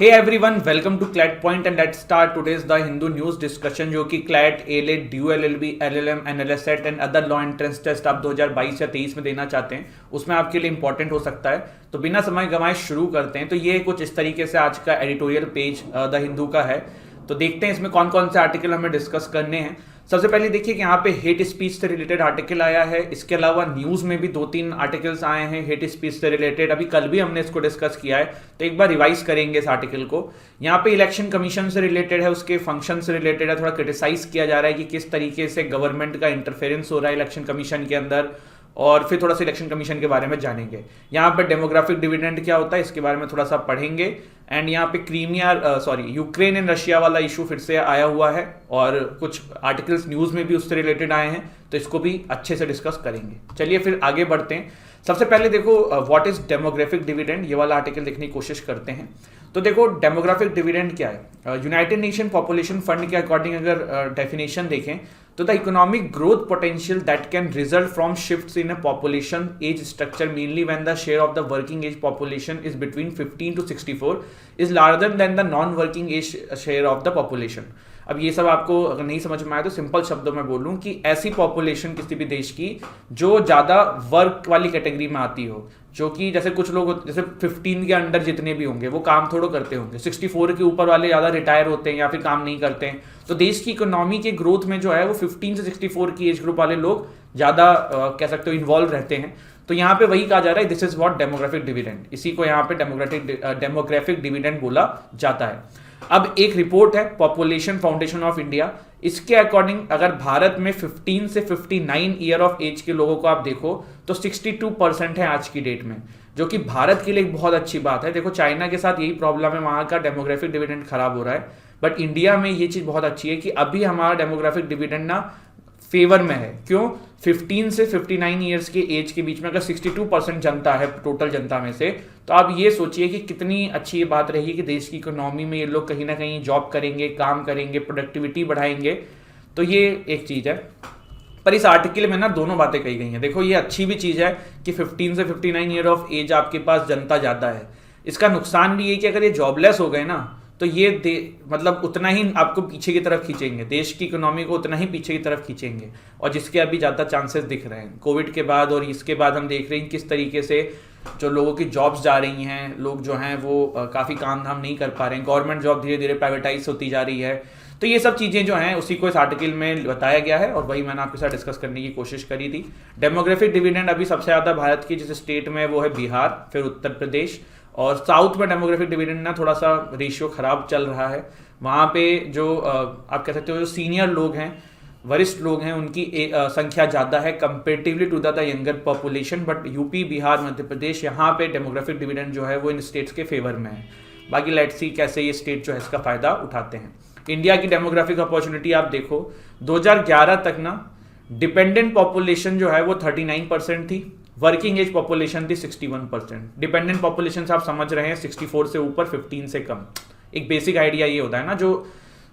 Hey everyone, welcome to CLAT Point and let's start today's The Hindu News discussion जो कि CLAT, ALET, DU LLB, LLM, NLSET and other law entrance test आप 2022 या 23 में देना चाहते हैं उसमें आपके लिए इंपॉर्टेंट हो सकता है। तो बिना समय गंवाए शुरू करते हैं। तो ये कुछ इस तरीके से आज का एडिटोरियल पेज द हिंदू का है। तो देखते हैं इसमें कौन कौन से आर्टिकल हमें डिस्कस करने हैं। सबसे पहले देखिए कि यहाँ पे हेट स्पीच से रिलेटेड आर्टिकल आया है। इसके अलावा न्यूज़ में भी 2-3 आर्टिकल्स आए हैं हेट स्पीच से रिलेटेड। अभी कल भी हमने इसको डिस्कस किया है, तो एक बार रिवाइज करेंगे इस आर्टिकल को। यहाँ पे इलेक्शन कमीशन से रिलेटेड है, उसके फंक्शन से रिलेटेड है। थोड़ा क्रिटिसाइज किया जा रहा है कि किस तरीके से गवर्नमेंट का इंटरफेरेंस हो रहा है इलेक्शन कमीशन के अंदर, और फिर थोड़ा सा इलेक्शन कमीशन के बारे में जानेंगे। यहाँ पे डेमोग्राफिक डिविडेंड क्या होता है इसके बारे में थोड़ा सा पढ़ेंगे। एंड यहाँ पे यूक्रेन एंड रशिया वाला इशू फिर से आया हुआ है और कुछ आर्टिकल्स न्यूज़ में भी उससे रिलेटेड आए हैं, तो इसको भी अच्छे से डिस्कस करेंगे। चलिए फिर आगे बढ़ते हैं। सबसे पहले देखो व्हाट इज डेमोग्राफिक डिविडेंड, ये वाला आर्टिकल देखने की कोशिश करते हैं। तो देखो डेमोग्राफिक डिविडेंड क्या है। यूनाइटेड नेशन पॉपुलेशन फंड के अकॉर्डिंग अगर डेफिनेशन देखें तो the economic growth potential that can result from shifts in a population age structure mainly when the share of the working age population is between 15 to 64 is larger than the non working age share of the population. अब ये सब आपको अगर नहीं समझ में आए तो सिंपल शब्दों में बोलूं कि ऐसी पॉपुलेशन किसी भी देश की जो ज़्यादा वर्क वाली कैटेगरी में आती हो, जो कि जैसे कुछ लोग जैसे 15 के अंडर जितने भी होंगे वो काम थोड़ा करते होंगे, 64 के ऊपर वाले ज़्यादा रिटायर होते हैं या फिर काम नहीं करते हैं। तो देश की इकोनॉमी के ग्रोथ में जो है वो 15 से 64 की एज ग्रुप वाले लोग ज़्यादा कह सकते हो इन्वॉल्व रहते हैं। तो यहाँ पे वही कहा जा रहा है, this is what demographic dividend, इसी को यहाँ पे डेमोग्राफिक डिविडेंड बोला जाता है। अब एक रिपोर्ट है पॉपुलेशन फाउंडेशन ऑफ इंडिया, इसके अकॉर्डिंग अगर भारत में 15 से 59 ईयर ऑफ एज के लोगों को आप देखो तो 62% है आज की डेट में, जो कि भारत के लिए एक बहुत अच्छी बात है। देखो चाइना के साथ यही प्रॉब्लम है, वहाँ का डेमोग्राफिक डिविडेंड खराब हो रहा है, बट इंडिया में ये चीज़ बहुत अच्छी है कि अभी हमारा डेमोग्राफिक डिविडेंड ना फेवर में है। क्यों? 15 से 59 ईयर्स के एज के बीच में अगर 62% जनता है टोटल जनता में से, तो आप ये सोचिए कि कितनी अच्छी ये बात रही कि देश की इकोनॉमी में ये लोग कहीं ना कहीं जॉब करेंगे, काम करेंगे, प्रोडक्टिविटी बढ़ाएंगे। तो ये एक चीज़ है। पर इस आर्टिकल में ना दोनों बातें कही गई हैं। देखो ये अच्छी भी चीज़ है कि 15 से 59 ईयर ऑफ एज आपके पास जनता ज़्यादा है। इसका नुकसान भी ये कि अगर ये जॉबलेस हो गए ना तो ये मतलब उतना ही आपको पीछे की तरफ खींचेंगे, देश की इकोनॉमी को उतना ही पीछे की तरफ खींचेंगे, और जिसके अभी ज़्यादा चांसेस दिख रहे हैं कोविड के बाद। और इसके बाद हम देख रहे हैं किस तरीके से जो लोगों की जॉब्स जा रही हैं, लोग जो हैं वो काफ़ी काम धाम नहीं कर पा रहे हैं, गवर्नमेंट जॉब धीरे धीरे प्राइवेटाइज होती जा रही है। तो ये सब चीज़ें जो हैं उसी को इस आर्टिकल में बताया गया है और वही मैंने आपके साथ डिस्कस करने की कोशिश करी थी। डेमोग्राफिक डिविडेंड अभी सबसे ज़्यादा भारत की जिस स्टेट में वो है बिहार, फिर उत्तर प्रदेश, और साउथ में डेमोग्राफिक डिविडेंड ना थोड़ा सा रेशियो खराब चल रहा है। वहाँ पे जो आप कह सकते हो जो सीनियर लोग हैं, वरिष्ठ लोग हैं, उनकी संख्या ज़्यादा है comparatively to the younger population. But UP, Bihar, Madhya Pradesh, यहाँ पे डेमोग्राफिक डिविडेंड जो है वो इन स्टेट्स के फेवर में है। बाकी लेट्स सी कैसे ये स्टेट जो है इसका फ़ायदा उठाते हैं। इंडिया की डेमोग्राफिक अपॉर्चुनिटी आप देखो 2011 तक ना डिपेंडेंट पॉपुलेशन जो है वो 39% थी, वर्किंग एज पॉपुलेशन थी 61%। डिपेंडेंट पॉपुलेशन आप समझ रहे हैं 64 से ऊपर, 15 से कम। एक बेसिक आइडिया ये होता है ना, जो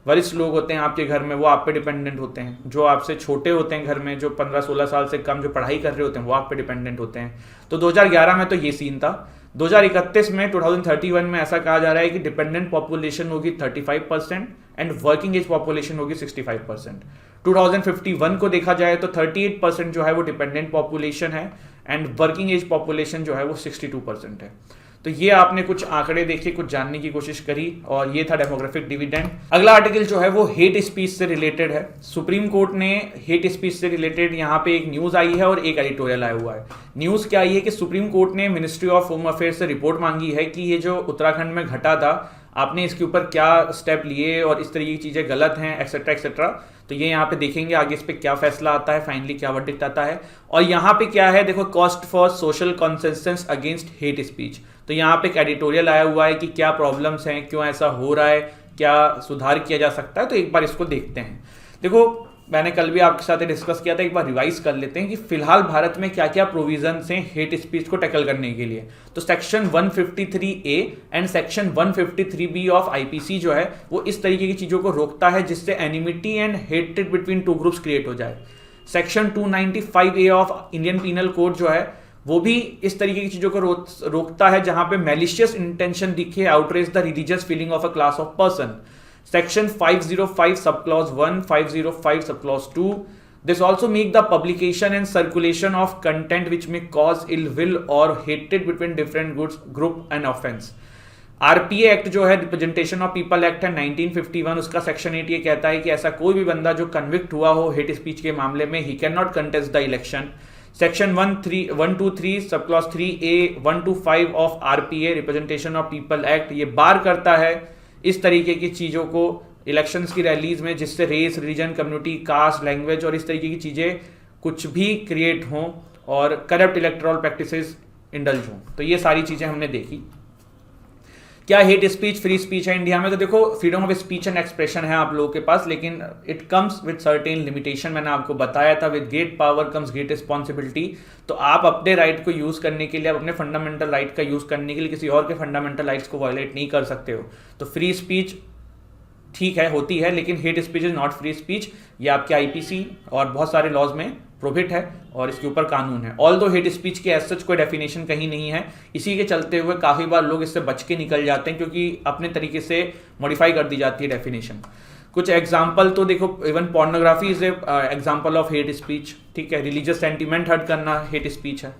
वरिष्ठ लोग होते हैं आपके घर में वो आप पे डिपेंडेंट होते हैं, जो आपसे छोटे होते हैं घर में, जो 15-16 साल से कम जो पढ़ाई कर रहे होते हैं वो आप पे डिपेंडेंट होते हैं। तो 2011 में तो ये सीन था। 2031 में 2031 में ऐसा कहा जा रहा है कि डिपेंडेंट पॉपुलेशन होगी 35% एंड वर्किंग एज पॉपुलेशन होगी 65%। 2051 को देखा जाए तो 38% जो है वो डिपेंडेंट पॉपुलेशन है एंड वर्किंग एज पॉपुलेशन जो है वो 62% है। तो ये आपने कुछ आंकड़े देखे, कुछ जानने की कोशिश करी, और ये था डेमोग्राफिक डिविडेंड। अगला आर्टिकल जो है वो हेट स्पीच से रिलेटेड है। सुप्रीम कोर्ट ने हेट स्पीच से रिलेटेड यहाँ पे एक न्यूज़ आई है और एक एडिटोरियल आया हुआ है। न्यूज़ क्या आई है कि सुप्रीम कोर्ट ने मिनिस्ट्री ऑफ होम अफेयर्स से रिपोर्ट मांगी है कि ये जो उत्तराखंड में घटा था, आपने इसके ऊपर क्या स्टेप लिए और इस तरीके की चीज़ें गलत हैं एक्सेट्रा एक्सेट्रा। तो ये यहाँ पे देखेंगे आगे इस पे क्या फैसला आता है, फाइनली क्या वर्डिक्ट आता है। और यहाँ पे क्या है, देखो cost for social consensus against hate speech. तो यहाँ पे एक एडिटोरियल आया हुआ है कि क्या प्रॉब्लम्स हैं, क्यों ऐसा हो रहा है, क्या सुधार किया जा सकता है। तो एक बार इसको देखते हैं। देखो मैंने कल भी आपके साथ डिस्कस किया था, एक बार रिवाइज कर लेते हैं कि फिलहाल भारत में क्या क्या प्रोविजंस हैं हेट स्पीच को टैकल करने के लिए। तो section 153A and section 153B of IPC जो है वो इस तरीके की चीज़ों को रोकता है जिससे enmity and hatred between two groups create हो जाए। Section 295A of Indian Penal Code जो है वो भी इस तरीके की चीजों को रोकता है जहां पे मैलिशियस इंटेंशन दिखे, outrage the religious feeling of a class of person. Section 505 sub clause 1, 505 sub clause 2, this also make the publication and circulation of content which may cause ill will or hatred between different group and offense। RPA act जो है, representation of people act है 1951, उसका section 8 ये कहता है कि ऐसा कोई भी बंदा जो कन्विक्ट हुआ हो हेट स्पीच के मामले में, he can not contest the election. Section 123 sub clause 3A 125 of RPA representation of people act ये बार करता है इस तरीके की चीजों को इलेक्शंस की रैलीज में, जिससे race, religion, community, caste, language और इस तरीके की चीजें कुछ भी क्रिएट हों और करप्ट इलेक्टोरल प्रैक्टिसेस इंडल्ज हों। तो ये सारी चीजें हमने देखी। क्या हेट स्पीच फ्री स्पीच है इंडिया में? तो देखो, freedom of speech and expression है आप लोगों के पास, लेकिन it comes with certain limitation. मैंने आपको बताया था, with great power comes great responsibility. तो आप अपने राइट को यूज करने के लिए, आप अपने फंडामेंटल राइट का यूज करने के लिए किसी और के फंडामेंटल राइट्स को वायलेट नहीं कर सकते हो। तो फ्री स्पीच ठीक है, होती है, लेकिन hate speech is not free speech. ये आपके आईपीसी और बहुत सारे लॉज में प्रोहिबिट है और इसके ऊपर कानून है। ऑल दो हेट स्पीच की एज सच कोई डेफिनेशन कहीं नहीं है। इसी के चलते हुए काफी बार लोग इससे बच के निकल जाते हैं, क्योंकि अपने तरीके से मॉडिफाई कर दी जाती है डेफिनेशन। कुछ एग्जाम्पल तो देखो, even pornography is example of hate speech, ठीक है। रिलीजियस सेंटीमेंट हर्ट करना हेट स्पीच है।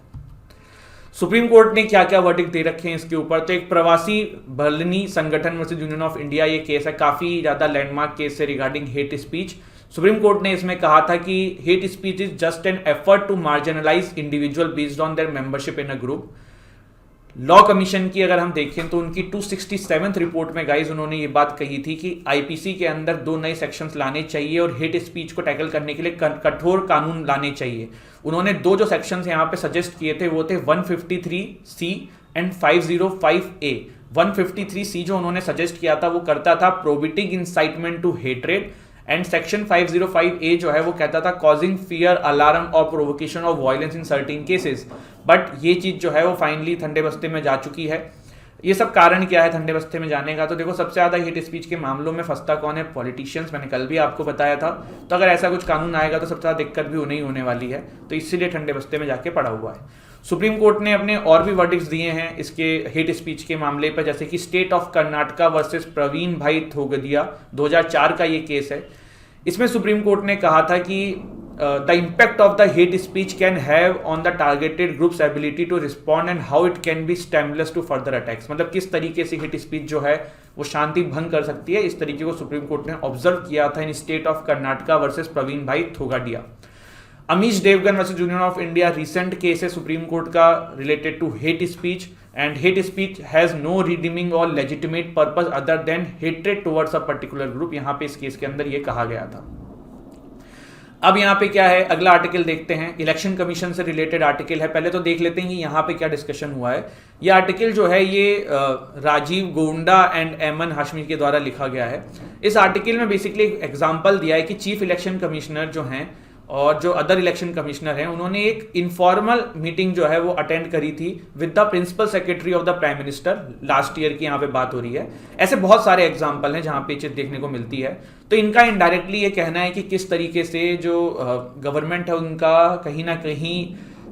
सुप्रीम कोर्ट ने क्या क्या वर्डिक्ट दे रखे हैं इसके ऊपर? तो एक प्रवासी भरनी संगठन वर्सेस यूनियन ऑफ इंडिया ये केस है, काफी ज्यादा लैंडमार्क केस है regarding hate speech. Supreme Court ने इसमें कहा था कि hate speech is just an effort to marginalise individual based on their membership in a group. Law commission की अगर हम देखें तो उनकी 267th रिपोर्ट में गाइज उन्होंने ये बात कही थी कि आईपीसी के अंदर 2 नए सेक्शंस लाने चाहिए और हेट स्पीच को टैकल करने के लिए कठोर कानून लाने चाहिए। उन्होंने 2 जो सेक्शंस यहाँ पे सजेस्ट किए थे वो थे 153C एंड 505A। 153C जो उन्होंने सजेस्ट किया था वो करता था prohibiting incitement to hatred, and section 505A जो है वो कहता था कॉजिंग फियर, अलार्म और provocation of violence in certain cases. But ये चीज जो है वो फाइनली ठंडे बस्ते में जा चुकी है। ये सब कारण क्या है ठंडे बस्ते में जाने का? तो देखो, सबसे ज्यादा हेट स्पीच के मामलों में फंसता कौन है? पॉलिटिशियंस। मैंने कल भी आपको बताया था। तो अगर ऐसा कुछ कानून आएगा तो सबसे ज्यादा दिक्कत भी उन्हें ही होने वाली है, तो इसीलिए ठंडे बस्ते में जाके पड़ा हुआ है। सुप्रीम कोर्ट ने अपने और भी वर्डिक्ट्स दिए हैं इसके हेट स्पीच के मामले पर, जैसे कि state of Karnataka versus Pravin bhai Togadia 2004 का ये केस है। इसमें सुप्रीम कोर्ट ने कहा था कि the impact of the hate speech can have on the targeted groups ability to respond and how it can be stemless to further attacks. मतलब किस तरीके से हेट स्पीच जो है वो शांति भंग कर सकती है, इस तरीके को सुप्रीम कोर्ट ने ऑब्जर्व किया था in State of Karnataka versus Pravin Bhai Togadia. Amish Devgan versus Union of India recent case है सुप्रीम कोर्ट का related to hate speech, and hate speech has no redeeming or legitimate purpose other than hatred towards a particular group. यहां पे इस case के अंदर ये कहा गया था। अब यहाँ पे क्या है, अगला आर्टिकल देखते हैं। इलेक्शन कमीशन से रिलेटेड आर्टिकल है। पहले तो देख लेते हैं कि यहाँ पे क्या डिस्कशन हुआ है। ये आर्टिकल जो है ये राजीव गोंडा एंड एमन हाशमी के द्वारा लिखा गया है। इस आर्टिकल में बेसिकली एक एग्जांपल दिया है कि चीफ इलेक्शन कमिश्नर जो हैं और जो अदर इलेक्शन कमिश्नर हैं उन्होंने एक इनफॉर्मल मीटिंग जो है वो अटेंड करी थी with the principal secretary of the prime minister. Last year की यहाँ पे बात हो रही है। ऐसे बहुत सारे एग्जाम्पल हैं जहाँ पे चीज देखने को मिलती है। तो इनका इनडायरेक्टली ये कहना है कि किस तरीके से जो गवर्नमेंट है उनका कहीं ना कहीं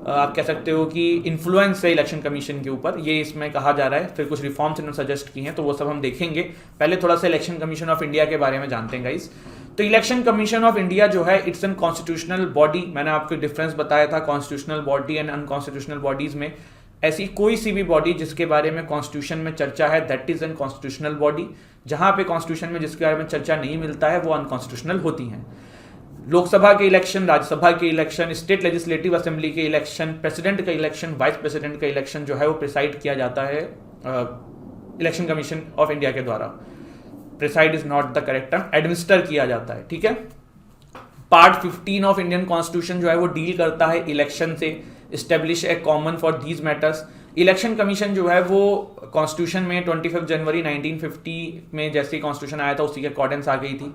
आप कह सकते हो कि इन्फ्लुएंस है इलेक्शन कमीशन के ऊपर, ये इसमें कहा जा रहा है। फिर कुछ रिफॉर्म्स इन्होंने सजेस्ट की हैं तो वो सब हम देखेंगे। पहले थोड़ा सा इलेक्शन कमीशन ऑफ इंडिया के बारे में जानते हैं गाइस। तो इलेक्शन कमीशन ऑफ इंडिया जो है इट्स एन कॉन्स्टिट्यूशनल बॉडी। मैंने आपको डिफरेंस बताया था constitutional body and unconstitutional bodies में। ऐसी कोई सी भी बॉडी जिसके बारे में कॉन्स्टिट्यूशन में चर्चा है that is an constitutional body. जहां पे कॉन्स्टिट्यूशन में जिसके बारे में चर्चा नहीं मिलता है वो अनकॉन्स्टिट्यूशनल होती हैं। लोकसभा के इलेक्शन, राज्यसभा के इलेक्शन, स्टेट लेजिस्लेटिव असेंबली के इलेक्शन, प्रेसिडेंट का इलेक्शन, वाइस प्रेसिडेंट का इलेक्शन जो है वो प्रिसाइड किया जाता है इलेक्शन कमीशन ऑफ इंडिया के द्वारा। Preside is not the correct term, administer किया जाता है, ठीक है। पार्ट 15 ऑफ इंडियन कॉन्स्टिट्यूशन जो है वो डील करता है इलेक्शन से। Establish A common for these matters. Election commission जो है वो कॉन्स्टिट्यूशन में 25 जनवरी 1950 में जैसे कॉन्स्टिट्यूशन आया था उसी के अकॉर्डेंस आ गई थी।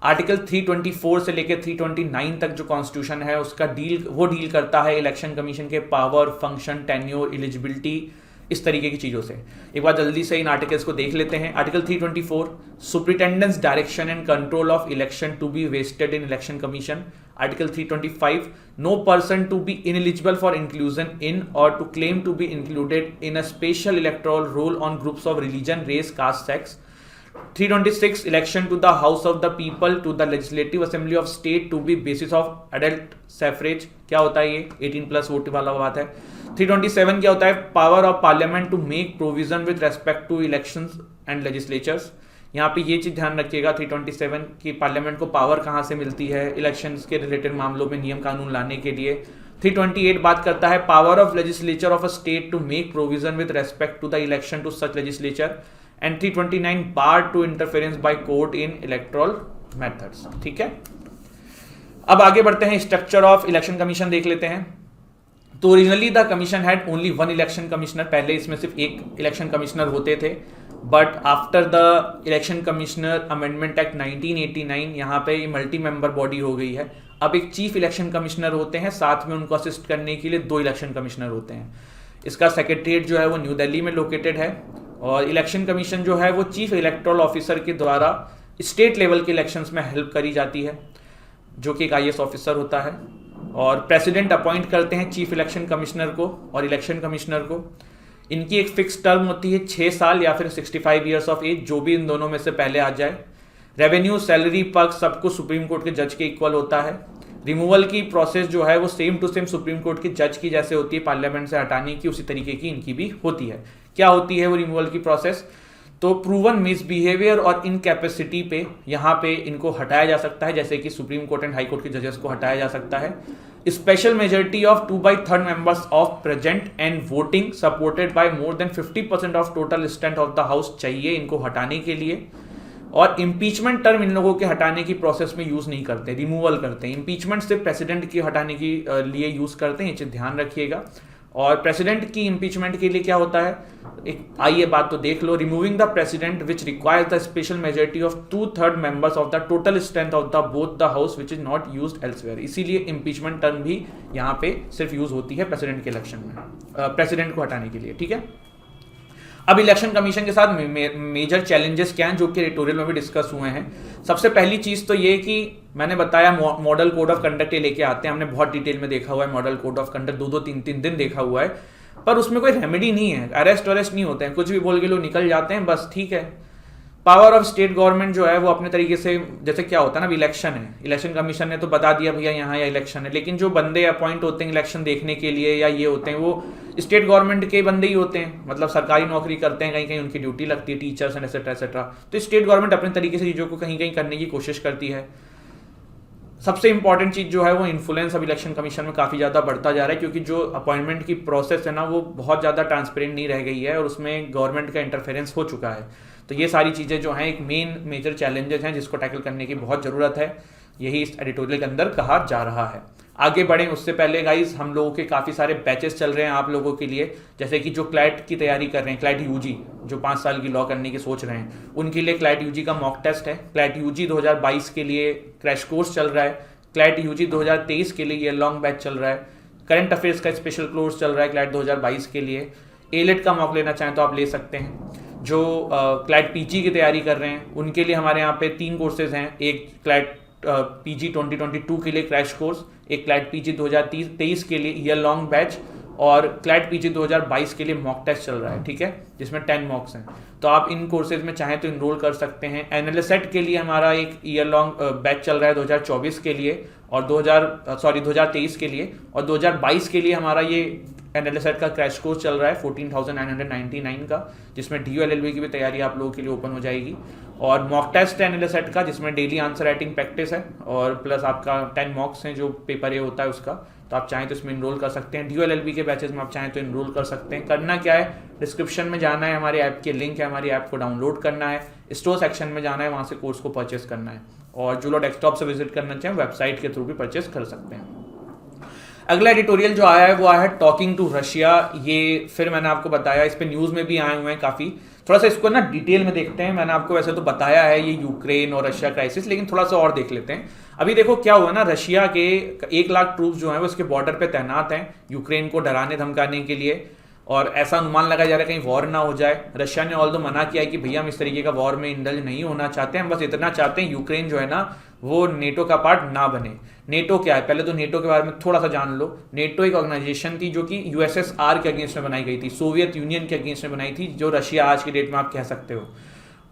आर्टिकल 324 से लेकर 329 तक जो कॉन्स्टिट्यूशन है उसका डील करता है इलेक्शन कमीशन के पावर, फंक्शन, टेन्योर, एलिजिबिलिटी, इस तरीके की चीज़ों से। एक बार जल्दी से इन आर्टिकल्स को देख लेते हैं। Article 324, superintendence direction and control of election to be vested in Election Commission. Article 325, no person to be ineligible for inclusion in or to claim to be included in a special electoral roll on grounds of religion, race, caste, sex. 326, election to the House of the People to the Legislative Assembly of State to be basis of adult suffrage. क्या होता है ये? 18+ vote वाला बात है। 327 क्या होता है? Power of parliament to make provision with respect to elections and legislatures. यहाँ पे ये चीज ध्यान रखिएगा 327 की पार्लियामेंट को पावर कहाँ से मिलती है इलेक्शंस के रिलेटेड मामलों में नियम कानून लाने के लिए। 328 बात करता है power of legislature of a state to make provision with respect to the election to such legislature. And 329, bar to interference by court in electoral methods. ठीक है, अब आगे बढ़ते हैं, स्ट्रक्चर ऑफ इलेक्शन कमीशन देख लेते हैं। तो originally the commission had only one election commissioner, पहले इसमें सिर्फ एक इलेक्शन कमिश्नर होते थे, but after the election commissioner amendment act 1989 यहाँ पे मल्टी मेंबर बॉडी हो गई है। अब एक चीफ इलेक्शन कमिश्नर होते हैं, साथ में उनको असिस्ट करने के लिए 2 इलेक्शन कमिश्नर होते हैं। इसका सेक्रेटरीट जो है वो न्यू दिल्ली में लोकेटेड है, और इलेक्शन कमीशन जो है वो चीफ इलेक्टोरल ऑफिसर के द्वारा स्टेट लेवल के इलेक्शंस में हेल्प करी जाती है, जो कि एक IAS ऑफिसर होता है। और प्रेसिडेंट अपॉइंट करते हैं चीफ इलेक्शन कमिश्नर को और इलेक्शन कमिश्नर को। इनकी एक फिक्स टर्म होती है 6 साल या फिर 65 ईयर्स ऑफ एज, जो भी इन दोनों में से पहले आ जाए। रेवेन्यू, सैलरी, पग सब कुछ सुप्रीम कोर्ट के जज के इक्वल होता है। रिमूवल की प्रोसेस जो है वो same to same Supreme Court के जज की जैसे होती है पार्लियामेंट से हटाने की, उसी तरीके की इनकी भी होती है। क्या होती है वो रिमूवल की प्रोसेस? तो प्रूवन मिसबिहेवियर और इनकैपेसिटी पे यहाँ पे इनको हटाया जा सकता है, जैसे कि supreme court and high court के जजेस को हटाया जा सकता है। Special majority of 2/3 members of present and voting supported by more than 50% of total strength of the house चाहिए इनको हटाने के लिए। और इम्पीचमेंट टर्म इन लोगों के हटाने की प्रोसेस में यूज नहीं करते, रिमूवल करते हैं। इम्पीचमेंट सिर्फ प्रेसिडेंट की हटाने के लिए यूज करते हैं, ये चीज ध्यान रखिएगा। और प्रेसिडेंट की इम्पीचमेंट के लिए क्या होता है, एक आइए बात तो देख लो। Removing the President which requires the special majority of 2/3 members of the total strength of the both the House which is not used elsewhere. इसीलिए इम्पीचमेंट टर्म भी यहाँ पे सिर्फ यूज होती है प्रेसिडेंट के इलेक्शन में, प्रेसिडेंट को हटाने के लिए। ठीक है, अब इलेक्शन कमीशन के साथ मेजर चैलेंजेस क्या हैं, जो कि एडिटोरियल में भी डिस्कस हुए हैं। सबसे पहली चीज तो ये कि मैंने बताया मॉडल कोड ऑफ कंडक्ट ये लेके आते हैं, हमने बहुत डिटेल में देखा हुआ है मॉडल कोड ऑफ कंडक्ट, 2-2, 3-3 दिन देखा हुआ है, पर उसमें कोई रेमेडी नहीं है, अरेस्ट नहीं होते हैं, कुछ भी बोल के लोग निकल जाते हैं, बस ठीक है। पावर ऑफ स्टेट गवर्नमेंट जो है वो अपने तरीके से, जैसे क्या होता है ना, इलेक्शन है, इलेक्शन कमीशन ने तो बता दिया भैया यहाँ या इलेक्शन है, लेकिन जो बंदे अपॉइंट होते हैं इलेक्शन देखने के लिए या ये होते हैं, वो स्टेट गवर्नमेंट के बंदे ही होते हैं, मतलब सरकारी नौकरी करते हैं, कहीं कहीं उनकी ड्यूटी लगती है, टीचर्स एंड एक्सेट्रा एक्सेट्रा। तो स्टेट गवर्नमेंट अपने तरीके से चीज़ों को कहीं कहीं करने की कोशिश करती है। सबसे इंपॉर्टेंट चीज जो है वो इन्फ्लुएंस अब इलेक्शन कमीशन में काफ़ी ज़्यादा बढ़ता जा रहा है, क्योंकि जो अपॉइंटमेंट की प्रोसेस है ना वो बहुत ज़्यादा ट्रांसपेरेंट नहीं रह गई है और उसमें गवर्नमेंट का इंटरफेरेंस हो चुका है। तो ये सारी चीज़ें जो हैं एक मेजर चैलेंजेस हैं जिसको टैकल करने की बहुत ज़रूरत है, यही इस एडिटोरियल के अंदर कहा जा रहा है। आगे बढ़ें उससे पहले गाइज, हम लोगों के काफ़ी सारे बैचेस चल रहे हैं आप लोगों के लिए, जैसे कि जो क्लैट की तैयारी कर रहे हैं, क्लैट यूजी जो 5 साल की लॉ करने की सोच रहे हैं, उनके लिए क्लैट यूजी का मॉक टेस्ट है। क्लैट यूजी 2022 के लिए क्रैश कोर्स चल रहा है। क्लैट यूजी 2023 के लिए ईयर लॉन्ग बैच चल रहा है। करंट अफेयर्स का स्पेशल कोर्स चल रहा है क्लैट 2022 के लिए। एलेट का मॉक लेना चाहें तो आप ले सकते हैं। जो क्लैट पीजी की तैयारी कर रहे हैं उनके लिए हमारे यहाँ पे 3 कोर्सेज हैं, एक क्लैट पीजी 2022 के लिए क्रैश कोर्स, एक क्लैट पीजी 2023 के लिए ईयर लॉन्ग बैच, और क्लैट पीजी 2022 के लिए मॉक टेस्ट चल रहा है, ठीक है, जिसमें 10 मॉक्स हैं। तो आप इन कोर्सेज में चाहें तो इनरोल कर सकते हैं। एनालिसेट के लिए हमारा एक ईयर लॉन्ग बैच चल रहा है 2024 के लिए और 2023 के लिए, और 2022 के लिए हमारा ये एनालिसेट का क्रैश कोर्स चल रहा है 14,999 का, जिसमें DU LLB की भी तैयारी आप लोगों के लिए ओपन हो जाएगी। और मॉक टेस्ट है एनालिसेट का, जिसमें डेली आंसर राइटिंग प्रैक्टिस है और प्लस आपका 10 मॉक्स हैं जो पेपर ये होता है उसका। तो आप चाहें तो इसमें इनरोल कर सकते हैं। DU LLB के बैचेस में आप चाहें तो इनरोल कर सकते हैं। करना क्या है, डिस्क्रिप्शन में जाना है, हमारे ऐप के लिंक है, हमारी ऐप को डाउनलोड करना है, स्टोर सेक्शन में जाना है, वहाँ से कोर्स को परचेस करना है, और जो लोग डेस्कटॉप से विजिट करना चाहें वेबसाइट के थ्रू भी परचेस कर सकते हैं। अगला एडिटोरियल जो आया है वो आया है टॉकिंग टू रशिया। ये फिर मैंने आपको बताया, इस पे न्यूज़ में भी आए हुए हैं काफ़ी। थोड़ा सा इसको ना डिटेल में देखते हैं। मैंने आपको वैसे तो बताया है ये यूक्रेन और रशिया क्राइसिस, लेकिन थोड़ा सा और देख लेते हैं। अभी देखो क्या हुआ ना, रशिया के 1 लाख ट्रूप्स जो हैं वो इसके बॉर्डर पे तैनात हैं यूक्रेन को डराने धमकाने के लिए। और ऐसा अनुमान लगाया जा रहा है कहीं वॉर ना हो जाए। रशिया ने ऑल्दो मना किया है कि भैया हम इस तरीके का वॉर में इंडल्ज नहीं होना चाहते, हम बस इतना चाहते हैं यूक्रेन जो है ना वो नेटो का पार्ट ना बने। नेटो क्या है, पहले तो नेटो के बारे में थोड़ा सा जान लो। नेटो एक ऑर्गेनाइजेशन थी जो कि यूएसएसआर के अगेंस्ट में बनाई गई थी, सोवियत यूनियन के अगेंस्ट में बनाई थी, जो रशिया आज की डेट में आप कह सकते हो।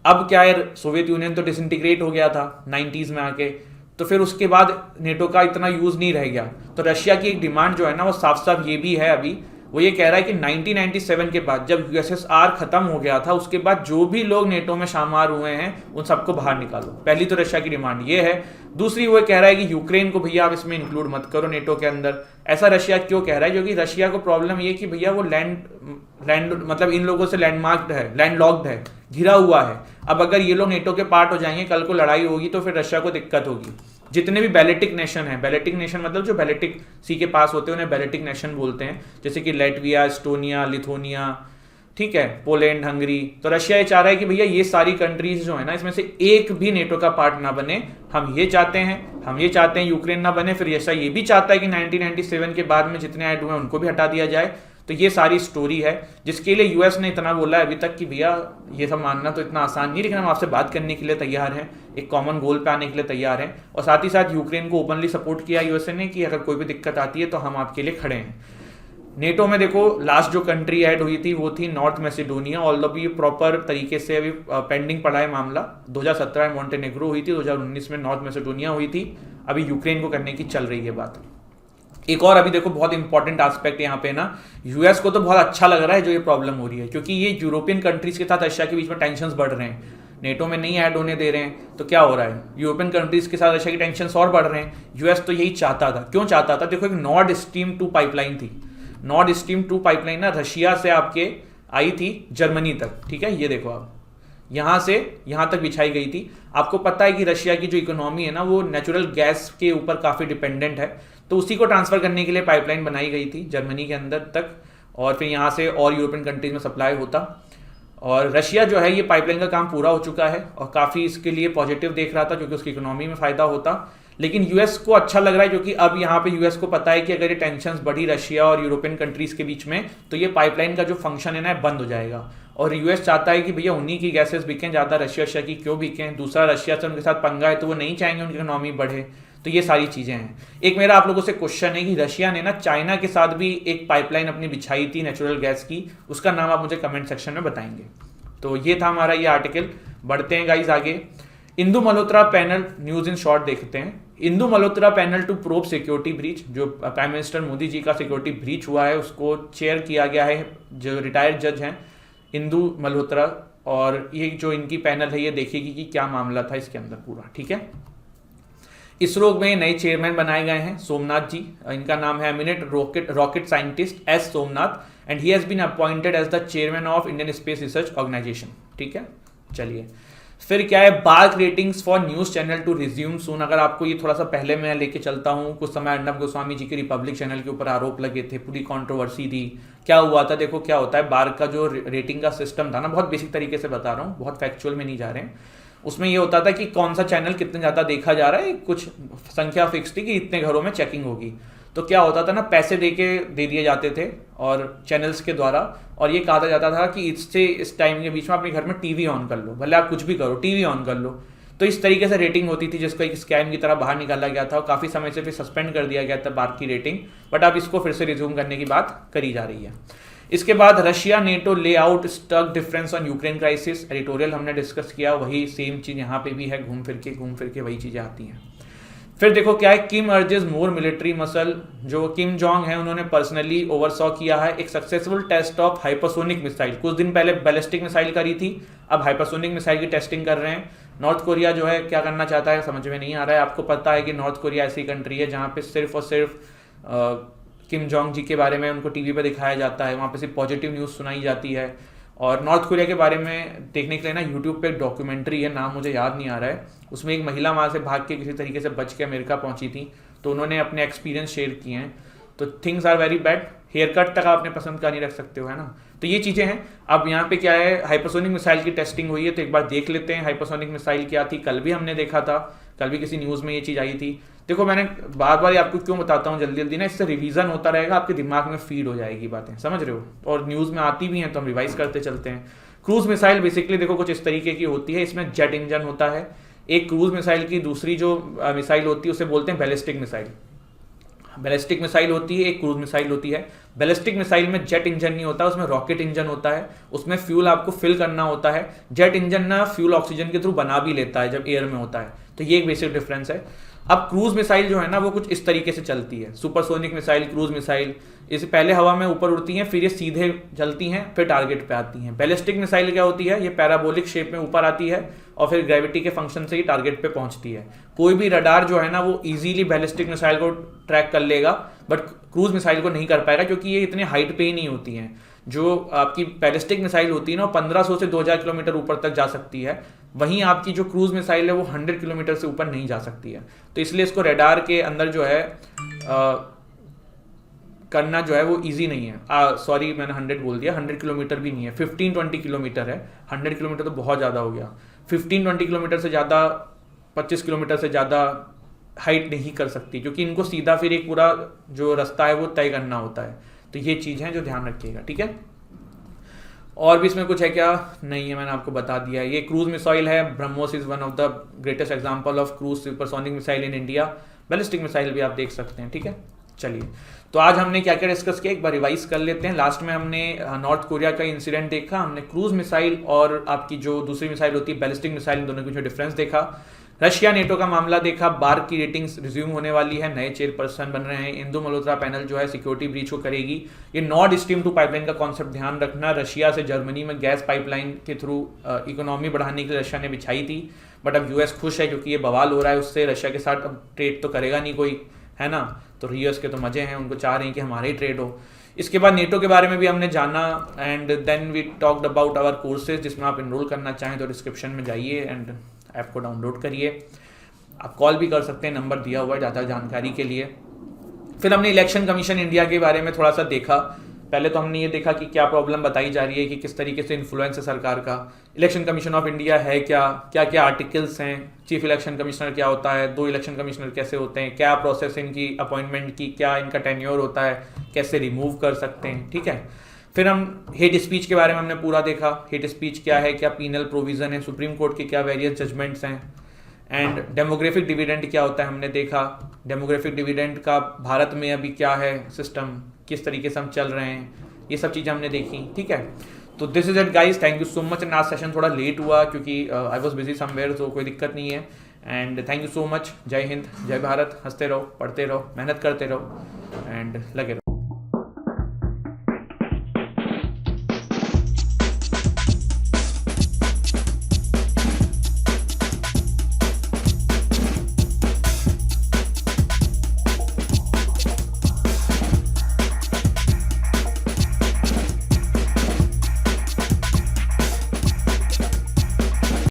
अब क्या है, सोवियत यूनियन तो डिसइंटीग्रेट हो गया था 90s में आके, तो फिर उसके बाद नेटो का इतना यूज नहीं रह गया। तो रशिया की एक डिमांड जो है ना वो साफ साफ ये भी है अभी, वो ये कह रहा है कि 1997 के बाद जब यूएसएसआर खत्म हो गया था उसके बाद जो भी लोग नेटो में शामिल हुए हैं उन सबको बाहर निकालो। पहली तो रशिया की डिमांड ये है। दूसरी वो कह रहा है कि यूक्रेन को भैया आप इसमें इंक्लूड मत करो नेटो के अंदर। ऐसा रशिया क्यों कह रहा है, क्योंकि रशिया को प्रॉब्लम ये कि भैया वो लैंड मतलब इन लोगों से लैंडमार्क्ड है, लैंडलॉक्ड है, घिरा हुआ है। अब अगर ये लोग नेटो के पार्ट हो जाएंगे, कल को लड़ाई होगी तो फिर रशिया को दिक्कत होगी। जितने भी बैलेटिक नेशन है, बैलेटिक नेशन मतलब जो बैलेटिक सी के पास होते हैं उन्हें बैलेटिक नेशन बोलते हैं, जैसे कि लैटविया, एस्टोनिया, लिथुआनिया, ठीक है, पोलैंड, हंगरी। तो रशिया ये चाह रहा है कि भैया ये सारी कंट्रीज जो है ना इसमें से एक भी नेटो का पार्ट ना बने। हम ये चाहते हैं यूक्रेन ना बने। फिर रशिया ये भी चाहता है कि 1997 के बाद में जितने ऐड हुए हैं उनको भी हटा दिया जाए। तो ये सारी स्टोरी है जिसके लिए यूएस ने इतना बोला है अभी तक कि भैया ये सब मानना तो इतना आसान नहीं, लेकिन हम आपसे बात करने के लिए तैयार हैं, एक कॉमन गोल पे आने के लिए तैयार हैं। और साथ ही साथ यूक्रेन को ओपनली सपोर्ट किया यूएसए ने कि अगर कोई भी दिक्कत आती है तो हम आपके लिए खड़े हैं। नेटो में देखो लास्ट जो कंट्री ऐड हुई थी वो थी नॉर्थ मैसेडोनिया, ऑल्दो भी प्रॉपर तरीके से अभी पेंडिंग पड़ा है मामला। 2017 में मॉन्टेनेग्रो हुई थी, 2019 में नॉर्थ मैसेडोनिया हुई थी, अभी यूक्रेन को करने की चल रही है बात। एक और अभी देखो बहुत इंपॉर्टेंट एस्पेक्ट यहाँ पे ना, यूएस को तो बहुत अच्छा लग रहा है जो ये प्रॉब्लम हो रही है, क्योंकि ये यूरोपियन कंट्रीज के साथ रशिया के बीच में टेंशंस बढ़ रहे हैं, नेटो में नहीं ऐड होने दे रहे हैं। तो क्या हो रहा है, यूरोपियन कंट्रीज के साथ रशिया की टेंशंस और बढ़ रहे हैं। यूएस तो यही चाहता था। क्यों चाहता था, देखो एक नॉर्ड स्ट्रीम 2 पाइपलाइन थी। नॉर्ड स्ट्रीम 2 पाइपलाइन ना रशिया से आपके आई थी जर्मनी तक, ठीक है, ये देखो आप यहां से यहां तक बिछाई गई थी। आपको पता है कि रशिया की जो इकोनॉमी है ना वो नेचुरल गैस के ऊपर काफी डिपेंडेंट है, तो उसी को ट्रांसफर करने के लिए पाइपलाइन बनाई गई थी जर्मनी के अंदर तक, और फिर यहाँ से और यूरोपियन कंट्रीज में सप्लाई होता। और रशिया जो है ये पाइपलाइन का काम पूरा हो चुका है और काफ़ी इसके लिए पॉजिटिव देख रहा था क्योंकि उसकी इकोनॉमी में फ़ायदा होता। लेकिन यूएस को अच्छा लग रहा है क्योंकि अब यहाँ पे यूएस को पता है कि अगर ये टेंशन्स बढ़ी रशिया और यूरोपियन कंट्रीज के बीच में तो ये पाइपलाइन का जो फंक्शन है ना बंद हो जाएगा। और यूएस चाहता है कि भैया उन्हीं की गैसेस बिकें, ज़्यादा रशिया की क्यों बिकें। दूसरा, रशिया से उनके साथ पंगा है तो वो नहीं चाहेंगे उनकी इकोनॉमी बढ़े। तो ये सारी चीज़ें हैं। एक मेरा आप लोगों से क्वेश्चन है कि रशिया ने ना चाइना के साथ भी एक पाइपलाइन अपनी बिछाई थी नेचुरल गैस की, उसका नाम आप मुझे कमेंट सेक्शन में बताएंगे। तो ये था हमारा ये आर्टिकल। बढ़ते हैं गाइज आगे। Indu Malhotra panel news in short देखते हैं। Indu Malhotra panel to probe security breach, जो प्राइम मिनिस्टर मोदी जी का सिक्योरिटी ब्रीच हुआ है उसको चेयर किया गया है जो रिटायर्ड जज हैं इंदु मल्होत्रा, और ये जो इनकी पैनल है ये देखेगी कि क्या मामला था इसके अंदर पूरा, ठीक है। इसरो में नए चेयरमैन बनाए गए हैं सोमनाथ जी, इनका नाम है eminent rocket scientist S Somnath and he has been appointed as the chairman of Indian Space Research Organisation, ठीक है। चलिए फिर क्या है, BARC ratings for news channel to resume soon. अगर आपको ये थोड़ा सा पहले मैं लेके चलता हूँ, कुछ समय अर्नब गोस्वामी जी के रिपब्लिक चैनल के ऊपर आरोप लगे थे, पूरी कंट्रोवर्सी थी। क्या हुआ था, देखो क्या होता है, बार्क का जो रेटिंग का सिस्टम था ना, बहुत बेसिक तरीके से बता रहा हूँ, बहुत फैक्चुअल में नहीं जा रहे हैं। उसमें ये होता था कि कौन सा चैनल कितने ज़्यादा देखा जा रहा है, कुछ संख्या फिक्स थी कि इतने घरों में चेकिंग होगी। तो क्या होता था ना, पैसे दे दिए जाते थे और चैनल्स के द्वारा, और ये कहा जाता था कि इससे इस टाइम के बीच में अपने घर में टीवी ऑन कर लो, भले आप कुछ भी करो टीवी ऑन कर लो। तो इस तरीके से रेटिंग होती थी जिसको एक स्कैम की तरह बाहर निकाला गया था और काफ़ी समय से फिर सस्पेंड कर दिया गया था बार्क की रेटिंग, बट अब इसको फिर से रिज्यूम करने की बात करी जा रही है। इसके बाद Russia NATO lay out stuck difference on Ukraine crisis, editorial हमने डिस्कस किया, वही सेम चीज़ यहाँ पे भी है, घूम फिर के वही चीज़ें आती हैं। फिर देखो क्या है, किम अर्जेस मोर मिलिट्री मसल, जो किम जोंग है उन्होंने पर्सनली ओवरसॉ किया है एक successful test of hypersonic missile. कुछ दिन पहले बैलिस्टिक मिसाइल करी थी, अब हाइपरसोनिक मिसाइल की टेस्टिंग कर रहे हैं। नॉर्थ कोरिया जो है क्या करना चाहता है समझ में नहीं आ रहा है। आपको पता है कि नॉर्थ कोरिया ऐसी कंट्री है जहाँ पे सिर्फ और सिर्फ किम जोंग जी के बारे में उनको टीवी पे दिखाया जाता है, वहाँ पे सिर्फ पॉजिटिव न्यूज़ सुनाई जाती है। और नॉर्थ कोरिया के बारे में देखने के लिए ना यूट्यूब पे एक डॉक्यूमेंट्री है, नाम मुझे याद नहीं आ रहा है, उसमें एक महिला वहाँ से भाग के किसी तरीके से बच के अमेरिका पहुँची थी, तो उन्होंने अपने एक्सपीरियंस शेयर किए हैं। तो things are very bad, hair cut तक आप अपने पसंद का नहीं रख सकते हो, है ना। तो ये चीज़ें हैं। अब यहाँ पे क्या है, हाइपरसोनिक मिसाइल की टेस्टिंग हुई है, तो एक बार देख लेते हैं हाइपरसोनिक मिसाइल क्या थी। कल भी हमने देखा था कल भी किसी न्यूज़ में ये चीज़ आई थी। देखो मैंने बार बार आपको क्यों बताता हूँ जल्दी जल्दी ना, इससे रिवीजन होता रहेगा, आपके दिमाग में फीड हो जाएगी बातें, समझ रहे हो, और न्यूज़ में आती भी हैं तो हम रिवाइज करते चलते हैं। क्रूज मिसाइल बेसिकली देखो कुछ इस तरीके की होती है, इसमें जेट इंजन होता है। एक क्रूज मिसाइल की दूसरी जो मिसाइल होती है उसे बोलते हैं बैलिस्टिक मिसाइल। बैलिस्टिक मिसाइल होती है, एक क्रूज मिसाइल होती है। बैलिस्टिक मिसाइल में जेट इंजन नहीं होता, उसमें रॉकेट इंजन होता है, उसमें फ्यूल आपको फिल करना होता है। जेट इंजन ना फ्यूल ऑक्सीजन के थ्रू बना भी लेता है जब एयर में होता है, तो ये एक बेसिक डिफरेंस है। अब क्रूज मिसाइल जो है ना वो कुछ इस तरीके से चलती है, सुपरसोनिक मिसाइल, क्रूज मिसाइल, इसे पहले हवा में ऊपर उड़ती हैं, फिर ये सीधे चलती हैं, फिर टारगेट पे आती हैं। बैलिस्टिक मिसाइल क्या होती है, ये पैराबोलिक शेप में ऊपर आती है और फिर ग्रेविटी के फंक्शन से ही टारगेट पे पहुंचती है। कोई भी रडार जो है ना वो इजीली बैलिस्टिक मिसाइल को ट्रैक कर लेगा, बट क्रूज मिसाइल को नहीं कर पाएगा, क्योंकि ये इतने हाइट पे ही नहीं होती हैं। जो आपकी बैलिस्टिक मिसाइल होती है ना, 1500 से 2000 किलोमीटर ऊपर तक जा सकती है, वहीं आपकी जो क्रूज मिसाइल है वो 100 किलोमीटर से ऊपर नहीं जा सकती है। तो इसलिए इसको रडार के अंदर जो है करना जो है वो इजी नहीं है। सॉरी मैंने 100 बोल दिया, 100 किलोमीटर भी नहीं है, 15-20 किलोमीटर है। 100 किलोमीटर तो बहुत ज़्यादा हो गया। 15-20 किलोमीटर से ज़्यादा, 25 किलोमीटर से ज़्यादा हाइट नहीं कर सकती, क्योंकि इनको सीधा फिर एक पूरा जो रास्ता है वो तय करना होता है। तो ये चीज़ है जो ध्यान रखिएगा, ठीक है। और भी इसमें कुछ है क्या, नहीं है, मैंने आपको बता दिया। ये क्रूज मिसाइल है, BrahMos is one of the greatest example of cruise supersonic missile in India. Ballistic missile भी आप देख सकते हैं, ठीक है। चलिए, तो आज हमने क्या क्या डिस्कस किया एक बार रिवाइज कर लेते हैं। लास्ट में हमने नॉर्थ कोरिया का इंसिडेंट देखा, हमने क्रूज मिसाइल और आपकी जो दूसरी मिसाइल होती है बैलिस्टिक मिसाइल, इन दोनों के बीच डिफरेंस देखा। रशिया नेटो का मामला देखा, बार्क की रेटिंग्स रिज्यूम होने वाली है, नए चेयरपर्सन बन रहे हैं, इंदु मल्होत्रा पैनल जो है सिक्योरिटी ब्रीच को करेगी। ये नॉर्थ स्ट्रीम 2 पाइपलाइन का कॉन्सेप्ट ध्यान रखना, रशिया से जर्मनी में गैस पाइपलाइन के थ्रू इकोनॉमी बढ़ाने के लिए रशिया ने बिछाई थी, बट अब यूएस खुश है क्योंकि ये बवाल हो रहा है उससे। रशिया के साथ अब ट्रेड तो करेगा नहीं कोई, है ना, तो यूएस के तो मजे हैं, उनको चाह रहे हैं कि हमारे ही ट्रेड हो। इसके बाद नेटो के बारे में भी हमने जाना, and then we talked about our courses, जिसमें आप इनरोल करना चाहें तो डिस्क्रिप्शन में जाइए एंड ऐप को डाउनलोड करिए। आप कॉल भी कर सकते हैं, नंबर दिया हुआ है ज़्यादा जानकारी के लिए। फिर हमने इलेक्शन कमीशन इंडिया के बारे में थोड़ा सा देखा। पहले तो हमने ये देखा कि क्या प्रॉब्लम बताई जा रही है, कि किस तरीके से इन्फ्लुएंस है सरकार का। इलेक्शन कमीशन ऑफ इंडिया है क्या, क्या क्या आर्टिकल्स हैं, चीफ इलेक्शन कमिश्नर क्या होता है, 2 इलेक्शन कमिश्नर कैसे होते हैं, क्या प्रोसेस इनकी अपॉइंटमेंट की, क्या इनका टेन्योर होता है, कैसे रिमूव कर सकते हैं, ठीक है। फिर हम हेट स्पीच के बारे में हमने पूरा देखा, हेट स्पीच क्या है, क्या पीनल प्रोविज़न है, सुप्रीम कोर्ट के क्या वेरियस जजमेंट्स हैं, एंड डेमोग्राफिक डिविडेंड क्या होता है हमने देखा। डेमोग्राफिक डिविडेंड का भारत में अभी क्या है सिस्टम, किस तरीके से हम चल रहे हैं, ये सब चीज़ें हमने देखी, ठीक है। तो this is it guys, thank you so much. And आज सेशन थोड़ा लेट हुआ क्योंकि आई वॉज बिजी समवेयर, तो कोई दिक्कत नहीं है। And thank you so much. जय हिंद, जय भारत, हंसते रहो, पढ़ते रहो, मेहनत करते रहो एंड लगे रहो।